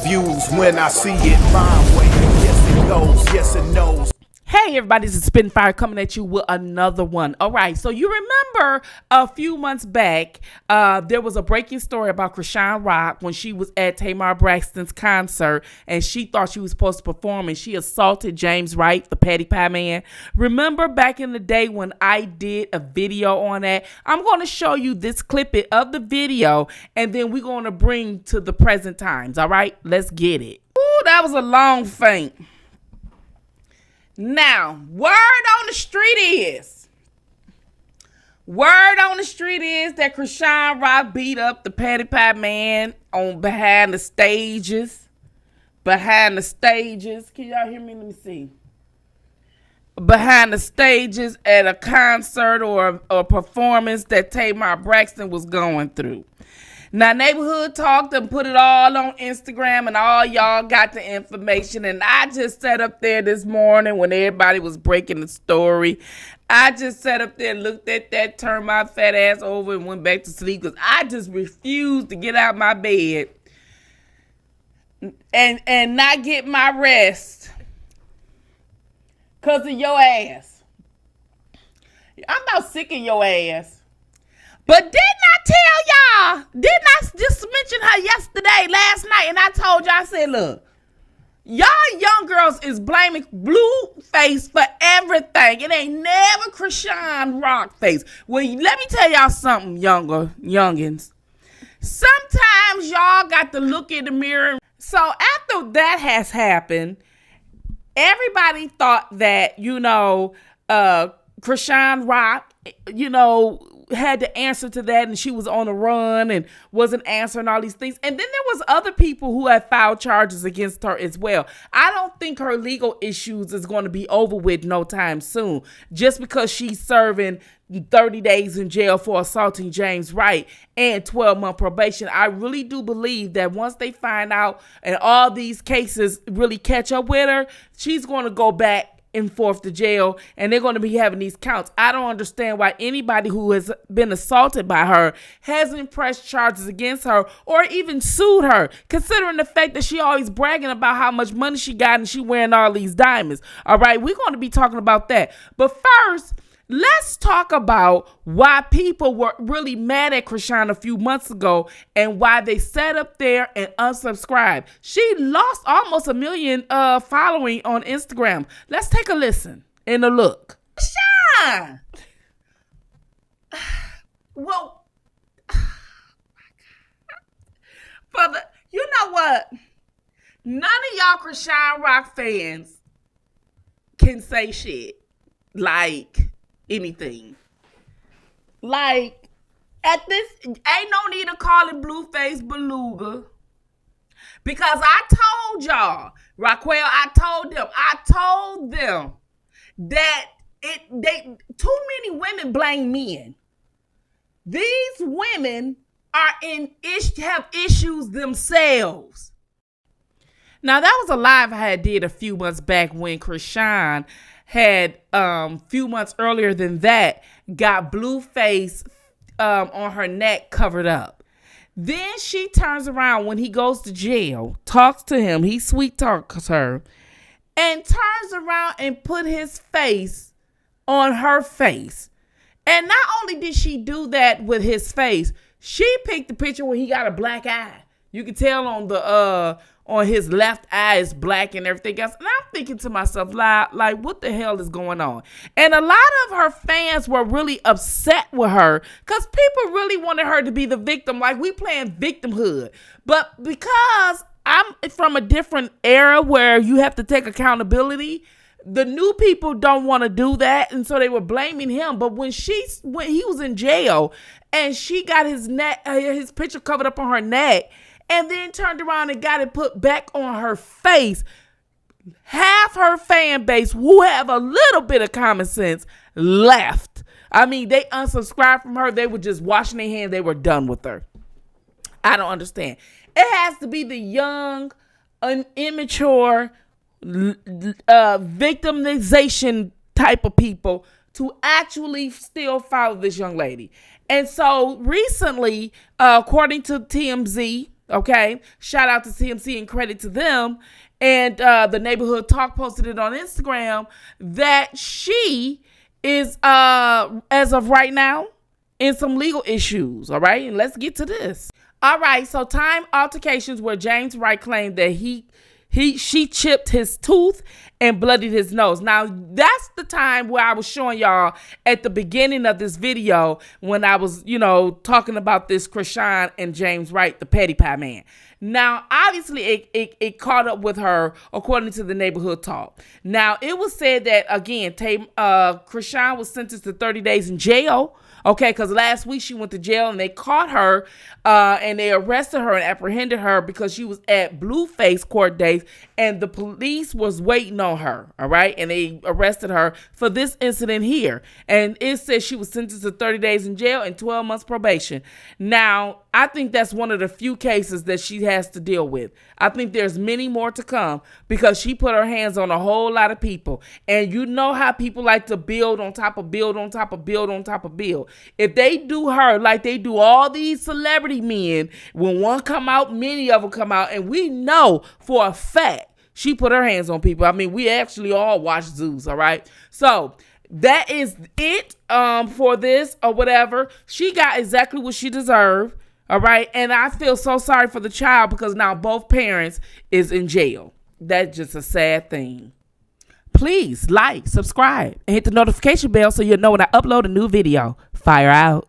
views when I see it my way. Yes, it goes, yes, it knows. Hey everybody, this is Spitfire coming at you with another one. All right, so you remember a few months back, there was a breaking story about Chrisean Rock when she was at Tamar Braxton's concert and she thought she was supposed to perform and she assaulted James Wright, the Patty Pie Man. Remember back in the day when I did a video on that? I'm going to show you this clip of the video and then we're going to bring to the present times. All right, let's get it. Ooh, that was a long feint. Now, word on the street is that Chrisean Rock beat up the Patty Pie Man on behind the stages. Can y'all hear me? Let me see. Behind the stages at a concert or a performance that Tamar Braxton was going through. Now, Neighborhood talked and put it all on Instagram and all y'all got the information. And I just sat up there this morning when everybody was breaking the story. I just sat up there, looked at that, turned my fat ass over and went back to sleep because I just refused to get out of my bed and not get my rest because of your ass. I'm about sick of your ass. But didn't I just mention her last night, and I told y'all, I said, look, y'all young girls is blaming Blueface for everything. It ain't never Chrisean Rock face. Well, let me tell y'all something, youngins. Sometimes y'all got to look in the mirror. So after that has happened, everybody thought that, Chrisean Rock, had to answer to that and she was on the run and wasn't answering all these things. And then there was other people who had filed charges against her as well. I don't think her legal issues is going to be over with no time soon. Just because she's serving 30 days in jail for assaulting James Wright and 12-month probation. I really do believe that once they find out and all these cases really catch up with her, she's going to go back and forth to jail and they're going to be having these counts. I don't understand why anybody who has been assaulted by her hasn't pressed charges against her or even sued her, considering the fact that she always bragging about how much money she got and she wearing all these diamonds. All right, we're going to be talking about that. But first, let's talk about why people were really mad at Chrisean a few months ago and why they sat up there and unsubscribed. She lost almost 1 million following on Instagram. Let's take a listen and a look. Chrisean! Well, you know what? None of y'all Chrisean Rock fans can say shit like anything. Like, at this, ain't no need to call it Blueface Beluga. Because I told y'all, Raquel, I told them that too many women blame men. These women have issues themselves. Now, that was a live I did a few months back when Chrisean had few months earlier than that got Blueface on her neck covered up. Then she turns around when he goes to jail, talks to him, he sweet talks her, and turns around and put his face on her face. And not only did she do that with his face, she picked the picture where he got a black eye. You can tell on his left eye is black and everything else. And I'm thinking to myself, like, what the hell is going on? And a lot of her fans were really upset with her because people really wanted her to be the victim. Like, we playing victimhood. But because I'm from a different era where you have to take accountability, the new people don't want to do that. And so they were blaming him. But when he was in jail and she got his picture covered up on her neck, and then turned around and got it put back on her face, half her fan base, who have a little bit of common sense, left. I mean, they unsubscribed from her. They were just washing their hands. They were done with her. I don't understand. It has to be the young, immature, victimization type of people to actually still follow this young lady. And so recently, according to TMZ, Okay, shout out to CMC and credit to them. And the Neighborhood Talk posted it on Instagram that she is, as of right now, in some legal issues. All right, and let's get to this. All right, so time altercations where James Wright claimed that she chipped his tooth and bloodied his nose. Now, that's the time where I was showing y'all at the beginning of this video when I was, talking about this Chrisean and James Wright, the petty pie man. Now, obviously, it caught up with her, according to the Neighborhood Talk. Now, it was said that, again, Chrisean was sentenced to 30 days in jail. Okay, because last week she went to jail and they caught her and they arrested her and apprehended her because she was at Blueface court days and the police was waiting on her. All right, and they arrested her for this incident here. And it says she was sentenced to 30 days in jail and 12 months probation. Now, I think that's one of the few cases that she has to deal with. I think there's many more to come because she put her hands on a whole lot of people. And you know how people like to build on top of build on top of build on top of build. If they do her like they do all these celebrity men, when one come out, many of them come out. And we know for a fact she put her hands on people. I mean, we actually all watch Zeus, all right? So that is it for this or whatever. She got exactly what she deserved. All right. And I feel so sorry for the child because now both parents is in jail. That's just a sad thing. Please like, subscribe, and hit the notification bell so you'll know when I upload a new video. Fire out.